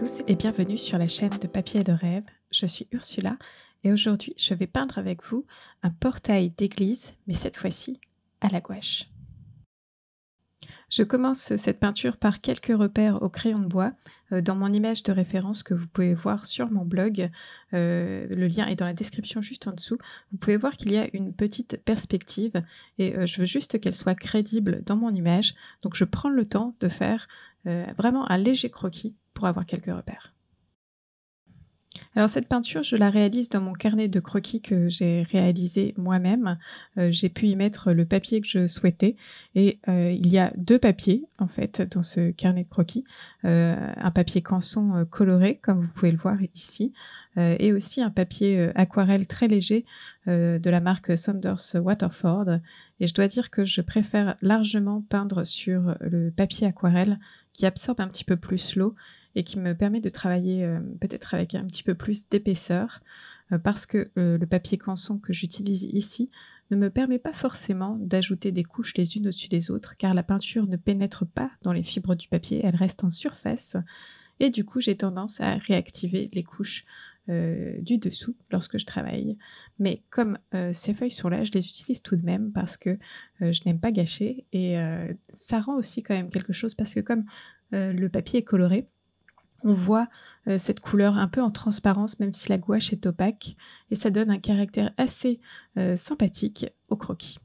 tous et bienvenue sur la chaîne de Papier de rêve. Je suis Ursula et aujourd'hui je vais peindre avec vous un portail d'église, mais cette fois-ci à la gouache. Je commence cette peinture par quelques repères au crayon de bois. Dans mon image de référence que vous pouvez voir sur mon blog, le lien est dans la description juste en dessous. Vous pouvez voir qu'il y a une petite perspective et je veux juste qu'elle soit crédible dans mon image. Donc je prends le temps de faire vraiment un léger croquis pour avoir quelques repères. Alors cette peinture, je la réalise dans mon carnet de croquis que j'ai réalisé moi-même. J'ai pu y mettre le papier que je souhaitais et il y a 2 papiers en fait dans ce carnet de croquis. Un papier canson, coloré comme vous pouvez le voir ici, et aussi un papier, aquarelle très léger, de la marque Saunders Waterford et je dois dire que je préfère largement peindre sur le papier aquarelle qui absorbe un petit peu plus l'eau et qui me permet de travailler, peut-être avec un petit peu plus d'épaisseur, parce que, le papier canson que j'utilise ici ne me permet pas forcément d'ajouter des couches les unes au-dessus des autres, car la peinture ne pénètre pas dans les fibres du papier, elle reste en surface et du coup j'ai tendance à réactiver les couches, du dessous lorsque je travaille. Mais comme, ces feuilles sont là, je les utilise tout de même parce que, je n'aime pas gâcher et ça rend aussi quand même quelque chose parce que comme, le papier est coloré, on voit, cette couleur un peu en transparence même si la gouache est opaque et ça donne un caractère assez, sympathique au croquis.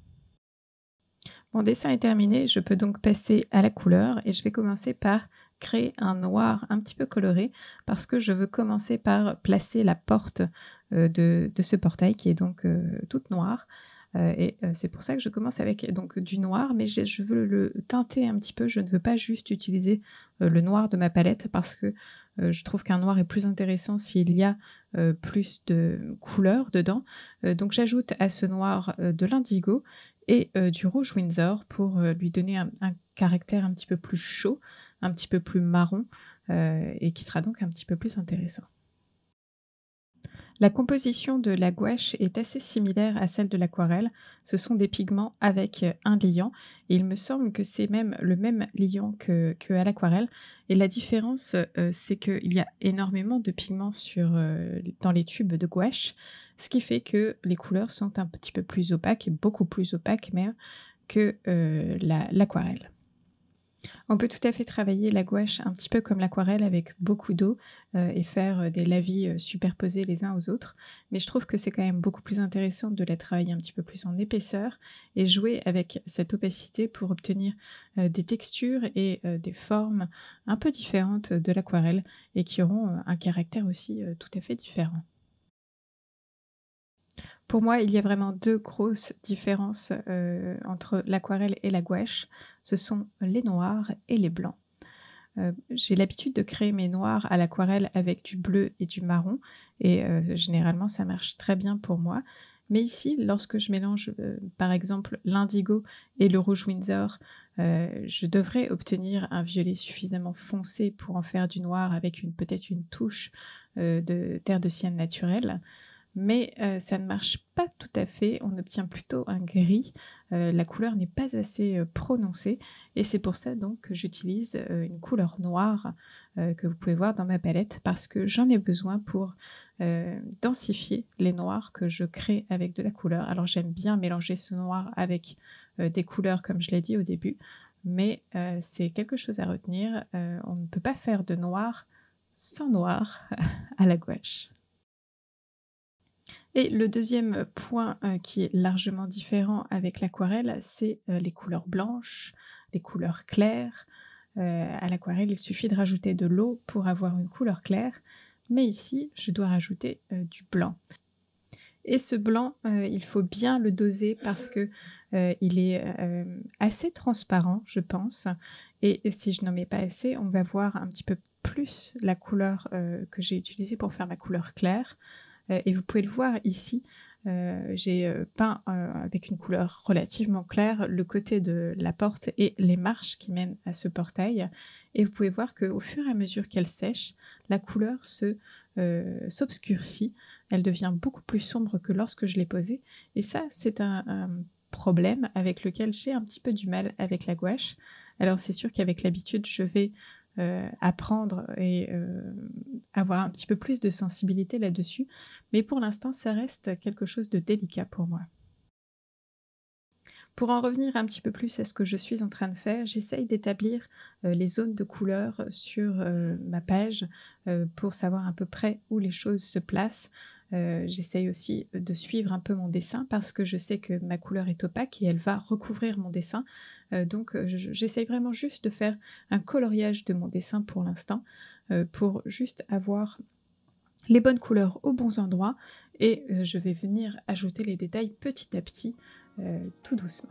Mon dessin est terminé, je peux donc passer à la couleur et je vais commencer par créer un noir un petit peu coloré parce que je veux commencer par placer la porte, de ce portail qui est donc, toute noire, c'est pour ça que je commence avec donc du noir mais je veux le teinter un petit peu. Je ne veux pas juste utiliser, le noir de ma palette parce que, je trouve qu'un noir est plus intéressant s'il y a, plus de couleurs dedans, donc j'ajoute à ce noir, de l'indigo et du rouge Windsor pour, lui donner un caractère un petit peu plus chaud, un petit peu plus marron, et qui sera donc un petit peu plus intéressant. La composition de la gouache est assez similaire à celle de l'aquarelle. Ce sont des pigments avec, un liant et il me semble que c'est même le même liant qu'à l'aquarelle et la différence, c'est qu'il y a énormément de pigments dans les tubes de gouache, ce qui fait que les couleurs sont un petit peu plus opaques et beaucoup plus opaques même que, l'aquarelle. On peut tout à fait travailler la gouache un petit peu comme l'aquarelle avec beaucoup d'eau, et faire, des lavis, superposés les uns aux autres. Mais je trouve que c'est quand même beaucoup plus intéressant de la travailler un petit peu plus en épaisseur et jouer avec cette opacité pour obtenir, des textures et des formes un peu différentes de l'aquarelle et qui auront, un caractère aussi, tout à fait différent. Pour moi, il y a vraiment 2 grosses différences, entre l'aquarelle et la gouache. Ce sont les noirs et les blancs. J'ai l'habitude de créer mes noirs à l'aquarelle avec du bleu et du marron et généralement ça marche très bien pour moi. Mais ici, lorsque je mélange, par exemple l'indigo et le rouge Windsor, je devrais obtenir un violet suffisamment foncé pour en faire du noir avec peut-être une touche, de terre de sienne naturelle. Mais ça ne marche pas tout à fait, on obtient plutôt un gris, la couleur n'est pas assez, prononcée et c'est pour ça donc que j'utilise, une couleur noire, que vous pouvez voir dans ma palette parce que j'en ai besoin pour, densifier les noirs que je crée avec de la couleur. Alors j'aime bien mélanger ce noir avec, des couleurs comme je l'ai dit au début, mais c'est quelque chose à retenir, on ne peut pas faire de noir sans noir à la gouache. Et le deuxième point, qui est largement différent avec l'aquarelle, c'est, les couleurs blanches, les couleurs claires. À l'aquarelle, il suffit de rajouter de l'eau pour avoir une couleur claire, mais ici, je dois rajouter, du blanc. Et ce blanc, il faut bien le doser parce que, il est, assez transparent, je pense et si je n'en mets pas assez, on va voir un petit peu plus la couleur, que j'ai utilisée pour faire ma couleur claire, et vous pouvez le voir ici, j'ai, peint, avec une couleur relativement claire le côté de la porte et les marches qui mènent à ce portail et vous pouvez voir qu'au fur et à mesure qu'elle sèche, la couleur s'obscurcit. Elle devient beaucoup plus sombre que lorsque je l'ai posée et ça, c'est un problème avec lequel j'ai un petit peu du mal avec la gouache. Alors c'est sûr qu'avec l'habitude, je vais, apprendre et avoir un petit peu plus de sensibilité là-dessus. Mais pour l'instant, ça reste quelque chose de délicat pour moi. Pour en revenir un petit peu plus à ce que je suis en train de faire, j'essaye d'établir, les zones de couleurs sur, ma page, pour savoir à peu près où les choses se placent. J'essaye aussi de suivre un peu mon dessin parce que je sais que ma couleur est opaque et elle va recouvrir mon dessin. Donc j'essaye vraiment juste de faire un coloriage de mon dessin pour l'instant, pour juste avoir les bonnes couleurs aux bons endroits et je vais venir ajouter les détails petit à petit, tout doucement.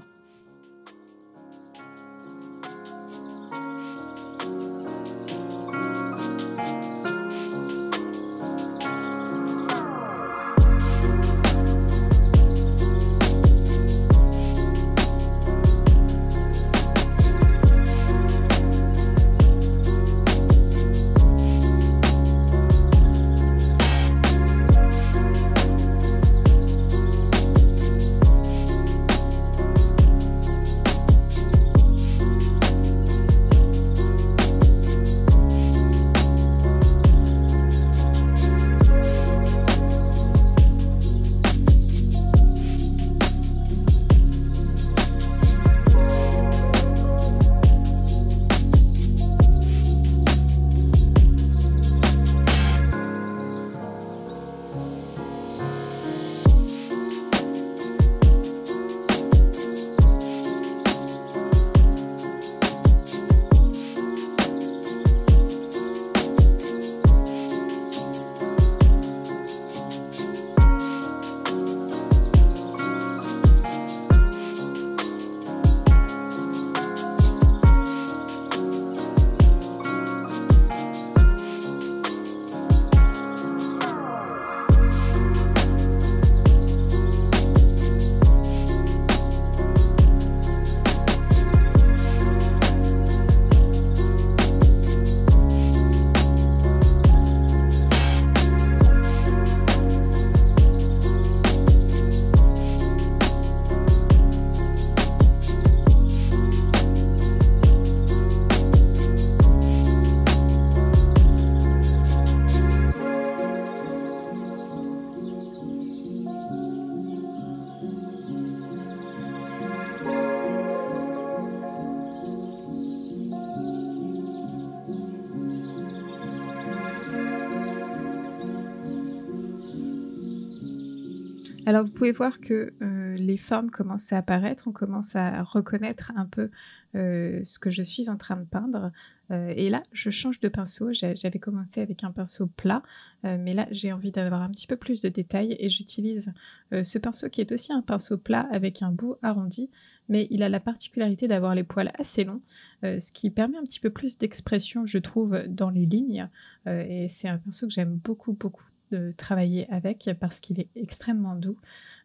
Alors vous pouvez voir que, les formes commencent à apparaître, on commence à reconnaître un peu, ce que je suis en train de peindre, et là je change de pinceau. J'avais commencé avec un pinceau plat, mais là j'ai envie d'avoir un petit peu plus de détails et j'utilise, ce pinceau qui est aussi un pinceau plat avec un bout arrondi, mais il a la particularité d'avoir les poils assez longs, ce qui permet un petit peu plus d'expression je trouve dans les lignes, et c'est un pinceau que j'aime beaucoup, beaucoup de travailler avec parce qu'il est extrêmement doux,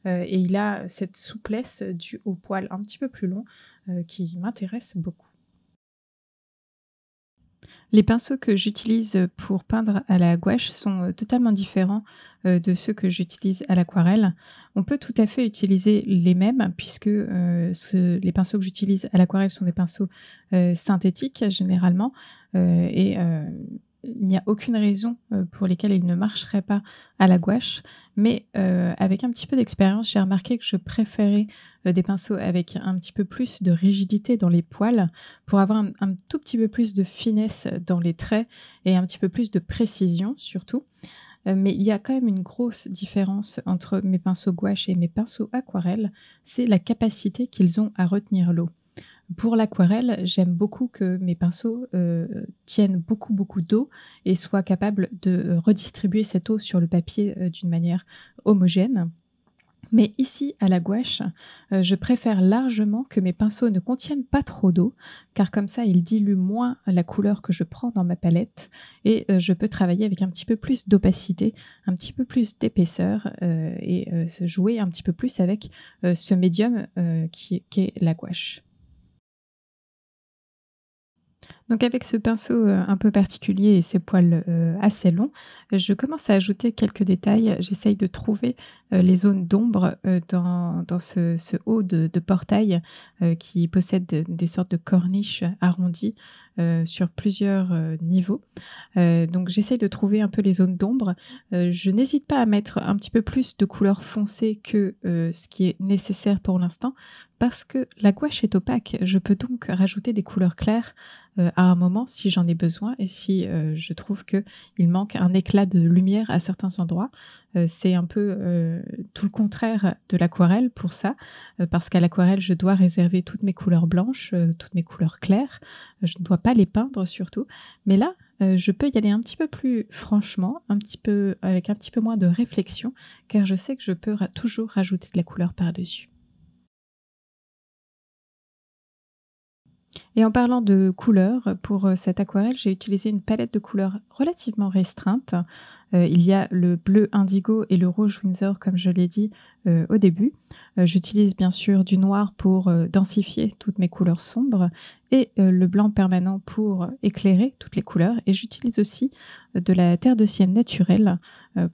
et il a cette souplesse due aux poils un petit peu plus longs, qui m'intéresse beaucoup. Les pinceaux que j'utilise pour peindre à la gouache sont, totalement différents, de ceux que j'utilise à l'aquarelle. On peut tout à fait utiliser les mêmes puisque, les pinceaux que j'utilise à l'aquarelle sont des pinceaux, synthétiques généralement, et il n'y a aucune raison, pour lesquelles ils ne marcheraient pas à la gouache. Mais, avec un petit peu d'expérience, j'ai remarqué que je préférais, des pinceaux avec un petit peu plus de rigidité dans les poils pour avoir un tout petit peu plus de finesse dans les traits et un petit peu plus de précision surtout. Mais il y a quand même une grosse différence entre mes pinceaux gouache et mes pinceaux aquarelle, c'est la capacité qu'ils ont à retenir l'eau. Pour l'aquarelle, j'aime beaucoup que mes pinceaux, tiennent beaucoup, beaucoup d'eau et soient capables de, redistribuer cette eau sur le papier, d'une manière homogène. Mais ici, à la gouache, je préfère largement que mes pinceaux ne contiennent pas trop d'eau, car comme ça, ils diluent moins la couleur que je prends dans ma palette et je peux travailler avec un petit peu plus d'opacité, un petit peu plus d'épaisseur, et se jouer un petit peu plus avec, ce médium, qui est qu'est la gouache. Donc avec ce pinceau, un peu particulier et ces poils, assez longs, je commence à ajouter quelques détails. J'essaye de trouver, les zones d'ombre, dans ce haut de portail, qui possède des sortes de corniches arrondies, sur plusieurs, niveaux. Donc j'essaye de trouver un peu les zones d'ombre. Je n'hésite pas à mettre un petit peu plus de couleur foncée que, ce qui est nécessaire pour l'instant, parce que la gouache est opaque. Je peux donc rajouter des couleurs claires, à un moment si j'en ai besoin et si, je trouve qu'il manque un éclat de lumière à certains endroits. C'est un peu, tout le contraire de l'aquarelle pour ça, parce qu'à l'aquarelle, je dois réserver toutes mes couleurs blanches, toutes mes couleurs claires. Je ne dois pas les peindre surtout. Mais là, je peux y aller un petit peu plus franchement, un petit peu avec un petit peu moins de réflexion, car je sais que je peux toujours rajouter de la couleur par-dessus. Et en parlant de couleurs, pour, cette aquarelle, j'ai utilisé une palette de couleurs relativement restreinte. Il y a le bleu indigo et le rouge Winsor comme je l'ai dit, au début. J'utilise bien sûr du noir pour, densifier toutes mes couleurs sombres et le blanc permanent pour éclairer toutes les couleurs et j'utilise aussi, de la terre de sienne naturelle,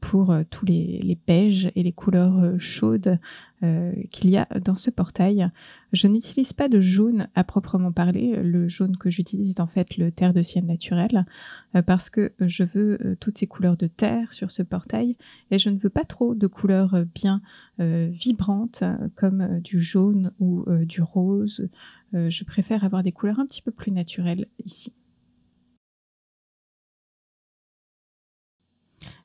pour, tous les beiges et les couleurs, chaudes, qu'il y a dans ce portail. Je n'utilise pas de jaune à proprement parler, le jaune que j'utilise est en fait le terre de sienne naturel, parce que je veux, toutes ces couleurs de terre sur ce portail et je ne veux pas trop de couleurs, bien, vibrantes, comme, du jaune ou, du rose. Je préfère avoir des couleurs un petit peu plus naturelles ici.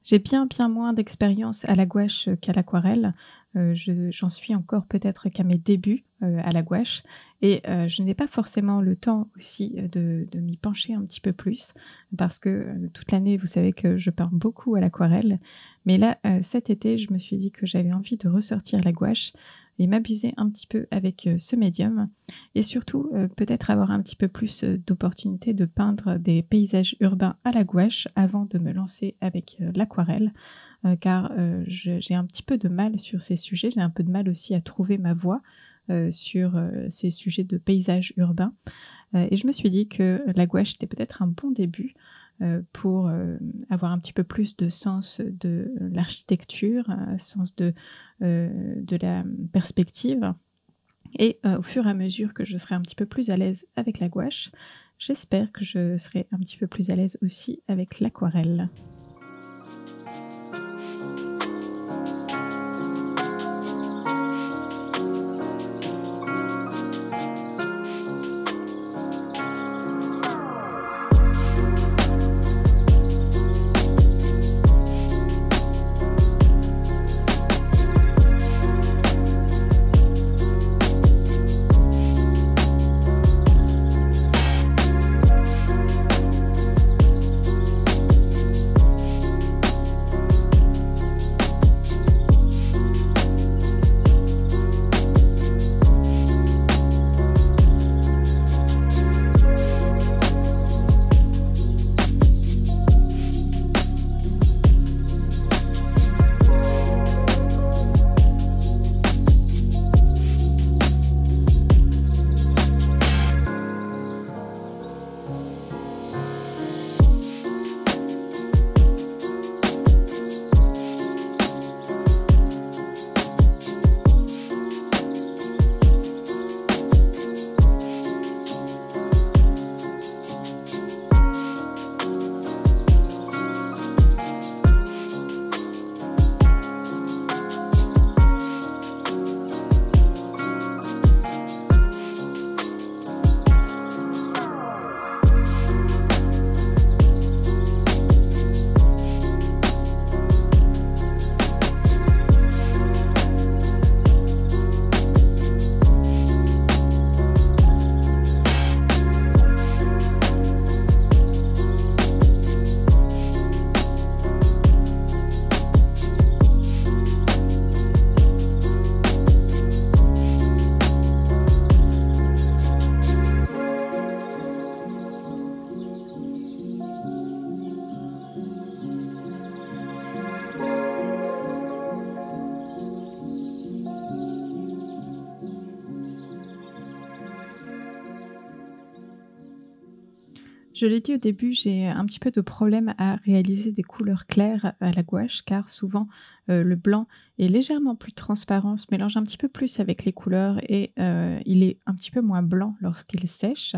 J'ai bien moins d'expérience à la gouache, qu'à l'aquarelle. J'en suis encore peut-être qu'à mes débuts, à la gouache et je n'ai pas forcément le temps aussi, de m'y pencher un petit peu plus parce que, toute l'année, vous savez que je peins beaucoup à l'aquarelle. Mais là, cet été, je me suis dit que j'avais envie de ressortir la gouache et m'abuser un petit peu avec, ce médium et surtout, peut-être avoir un petit peu plus, d'opportunités de peindre des paysages urbains à la gouache avant de me lancer avec, l'aquarelle, car, j'ai un petit peu de mal sur ces sujets. J'ai un peu de mal aussi à trouver ma voie, sur, ces sujets de paysages urbains, et je me suis dit que la gouache était peut-être un bon début, pour, avoir un petit peu plus de sens de l'architecture, sens de la perspective et au fur et à mesure que je serai un petit peu plus à l'aise avec la gouache, j'espère que je serai un petit peu plus à l'aise aussi avec l'aquarelle. Je l'ai dit au début, j'ai un petit peu de problème à réaliser des couleurs claires à la gouache car souvent, le blanc est légèrement plus transparent, se mélange un petit peu plus avec les couleurs et il est un petit peu moins blanc lorsqu'il sèche.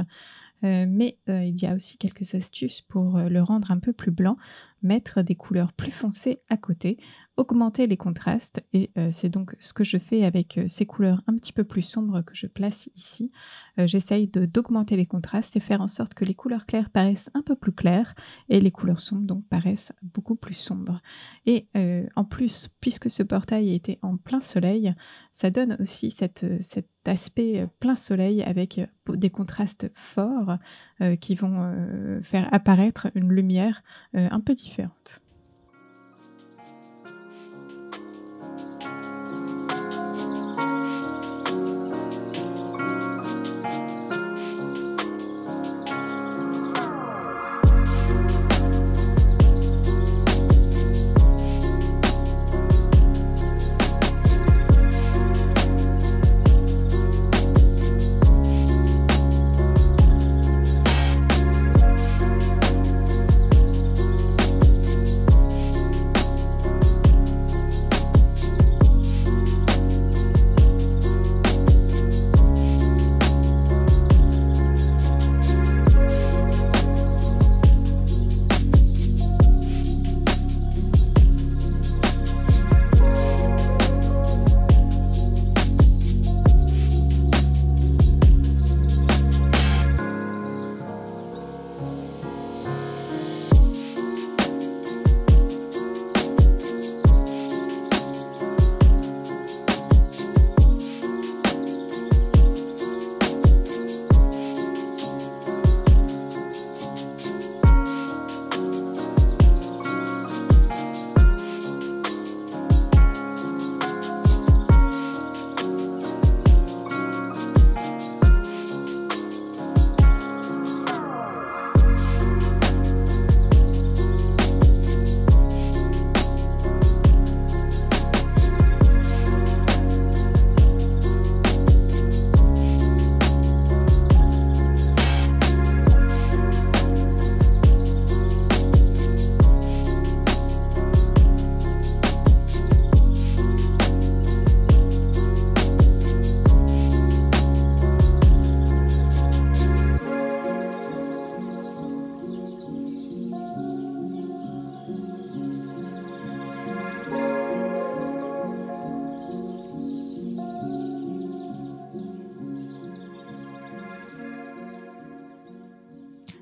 Mais il y a aussi quelques astuces pour, le rendre un peu plus blanc. Mettre des couleurs plus foncées à côté, augmenter les contrastes et c'est donc ce que je fais avec, ces couleurs un petit peu plus sombres que je place ici. J'essaye d'augmenter les contrastes et faire en sorte que les couleurs claires paraissent un peu plus claires et les couleurs sombres donc paraissent beaucoup plus sombres et en plus, puisque ce portail était en plein soleil, ça donne aussi cet aspect, plein soleil avec, des contrastes forts, qui vont, faire apparaître une lumière, un peu différente.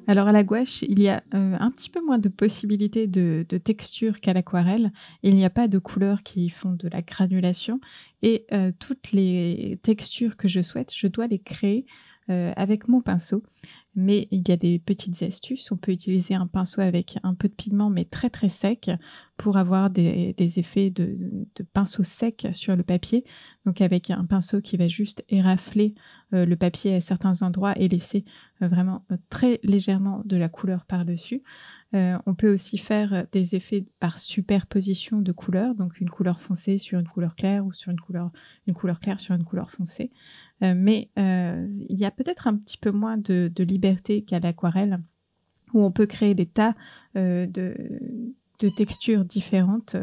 Alors à la gouache, il y a, un petit peu moins de possibilités de texture qu'à l'aquarelle. Il n'y a pas de couleurs qui font de la granulation et toutes les textures que je souhaite, je dois les créer, avec mon pinceau. Mais il y a des petites astuces. On peut utiliser un pinceau avec un peu de pigment, mais très, très sec pour avoir des effets de pinceau sec sur le papier. Donc avec un pinceau qui va juste érafler, le papier à certains endroits et laisser, vraiment, très légèrement de la couleur par-dessus. On peut aussi faire, des effets par superposition de couleurs, donc une couleur foncée sur une couleur claire ou sur une couleur claire sur une couleur foncée. Mais il y a peut-être un petit peu moins de liberté qu'à l'aquarelle où on peut créer des tas, de textures différentes.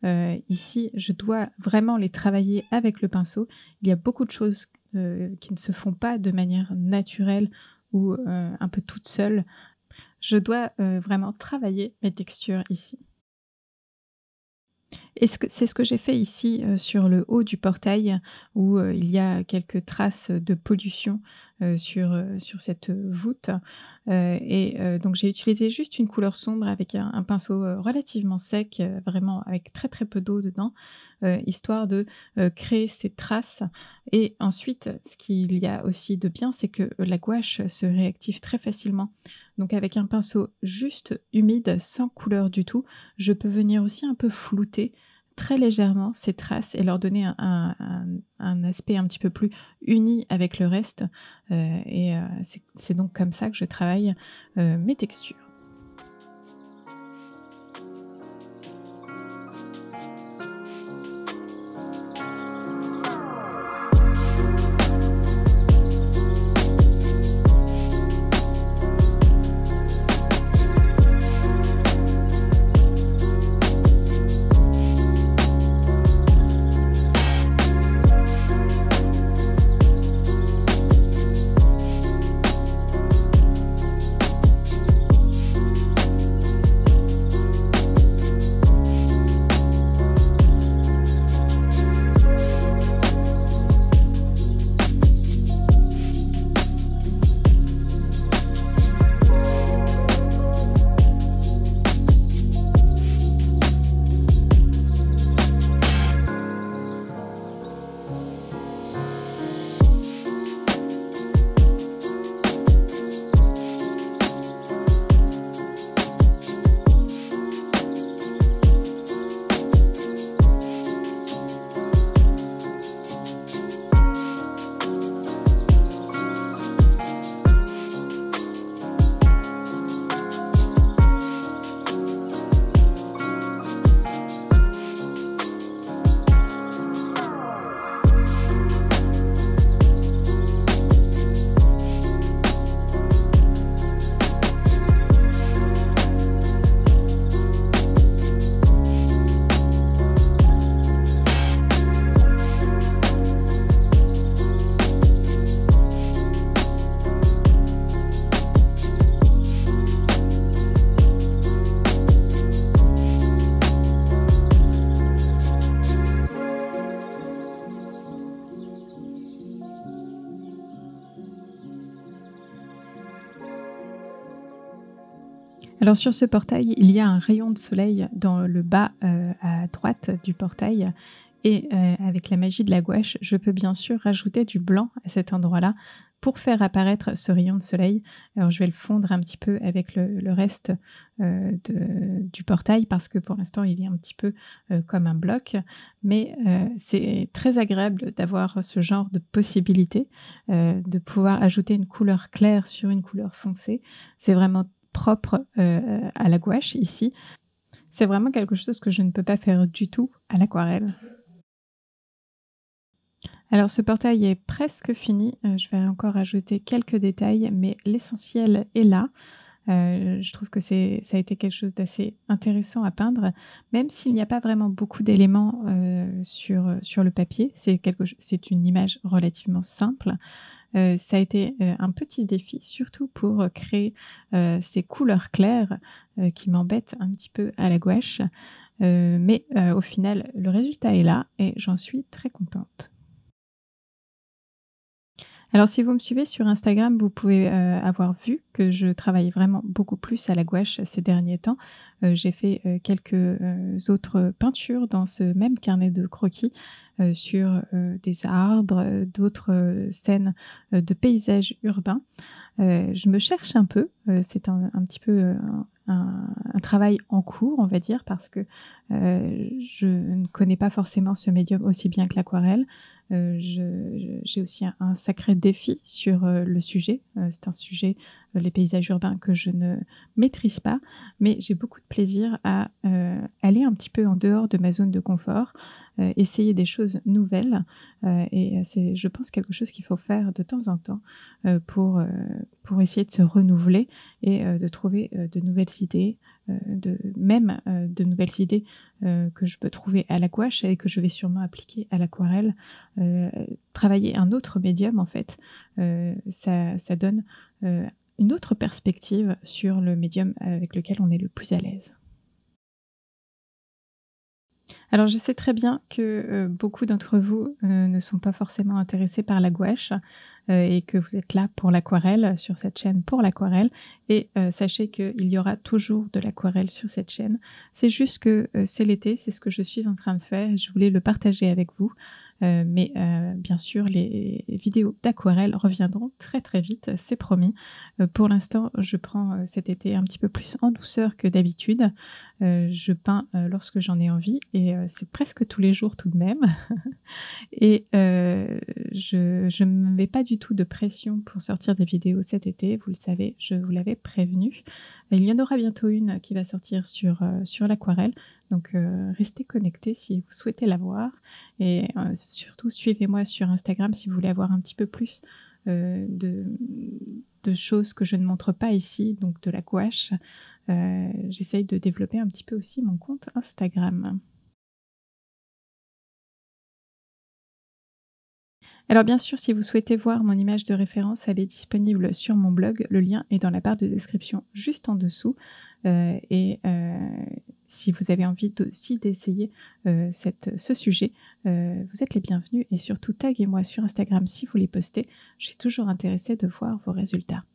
Ici, je dois vraiment les travailler avec le pinceau. Il y a beaucoup de choses, qui ne se font pas de manière naturelle ou, un peu toute seule. Je dois, vraiment travailler mes textures ici. Et c'est ce que j'ai fait ici, sur le haut du portail où, il y a quelques traces de pollution, sur cette, voûte, et donc j'ai utilisé juste une couleur sombre avec un pinceau, relativement sec, vraiment avec très, très peu d'eau dedans, histoire de, créer ces traces et ensuite ce qu'il y a aussi de bien, c'est que la gouache se réactive très facilement. Donc avec un pinceau juste humide, sans couleur du tout, je peux venir aussi un peu flouter très légèrement ces traces et leur donner un aspect un petit peu plus uni avec le reste, et c'est donc comme ça que je travaille, mes textures. Alors sur ce portail, il y a un rayon de soleil dans le bas, à droite du portail et avec la magie de la gouache, je peux bien sûr rajouter du blanc à cet endroit-là pour faire apparaître ce rayon de soleil. Alors je vais le fondre un petit peu avec le reste, du portail parce que pour l'instant il est un petit peu, comme un bloc. Mais c'est très agréable d'avoir ce genre de possibilité, de pouvoir ajouter une couleur claire sur une couleur foncée. C'est vraiment propre, à la gouache ici. C'est vraiment quelque chose que je ne peux pas faire du tout à l'aquarelle. Alors ce portail est presque fini, je vais encore ajouter quelques détails, mais l'essentiel est là. Je trouve que ça a été quelque chose d'assez intéressant à peindre, même s'il n'y a pas vraiment beaucoup d'éléments, sur le papier. C'est une image relativement simple. Ça a été, un petit défi, surtout pour, créer, ces couleurs claires, qui m'embêtent un petit peu à la gouache. Mais au final, le résultat est là et j'en suis très contente. Alors si vous me suivez sur Instagram, vous pouvez, avoir vu que je travaille vraiment beaucoup plus à la gouache ces derniers temps. J'ai fait, quelques, autres peintures dans ce même carnet de croquis, sur, des arbres, d'autres, scènes, de paysages urbains. Je me cherche un peu, c'est un petit peu, un travail en cours, on va dire, parce que, je ne connais pas forcément ce médium aussi bien que l'aquarelle. J'ai aussi un sacré défi sur, le sujet. C'est un sujet, les paysages urbains, que je ne maîtrise pas, mais j'ai beaucoup de plaisir à, aller un petit peu en dehors de ma zone de confort, essayer des choses nouvelles, et c'est, je pense, quelque chose qu'il faut faire de temps en temps, pour essayer de se renouveler et de trouver, de nouvelles idées, de nouvelles idées, que je peux trouver à la gouache et que je vais sûrement appliquer à l'aquarelle. Heu, Travailler un autre médium en fait, ça donne, une autre perspective sur le médium avec lequel on est le plus à l'aise. Alors je sais très bien que, beaucoup d'entre vous, ne sont pas forcément intéressés par la gouache, et que vous êtes là pour l'aquarelle, sur cette chaîne pour l'aquarelle et sachez qu'il y aura toujours de l'aquarelle sur cette chaîne. C'est juste que, c'est l'été, c'est ce que je suis en train de faire et je voulais le partager avec vous, mais bien sûr les vidéos d'aquarelle reviendront très, très vite, c'est promis. Pour l'instant, je prends, cet été un petit peu plus en douceur que d'habitude. Je peins, lorsque j'en ai envie et c'est presque tous les jours tout de même et je ne me mets pas du tout de pression pour sortir des vidéos cet été, vous le savez, je vous l'avais prévenu. Il y en aura bientôt une qui va sortir sur l'aquarelle, donc restez connectés si vous souhaitez la voir et surtout suivez-moi sur Instagram si vous voulez avoir un petit peu plus, de choses que je ne montre pas ici, donc de la gouache. J'essaye de développer un petit peu aussi mon compte Instagram. Alors bien sûr, si vous souhaitez voir mon image de référence, elle est disponible sur mon blog. Le lien est dans la barre de description juste en dessous. Et si vous avez envie aussi d'essayer ce sujet, vous êtes les bienvenus et surtout taguez-moi sur Instagram si vous les postez. Je suis toujours intéressée de voir vos résultats.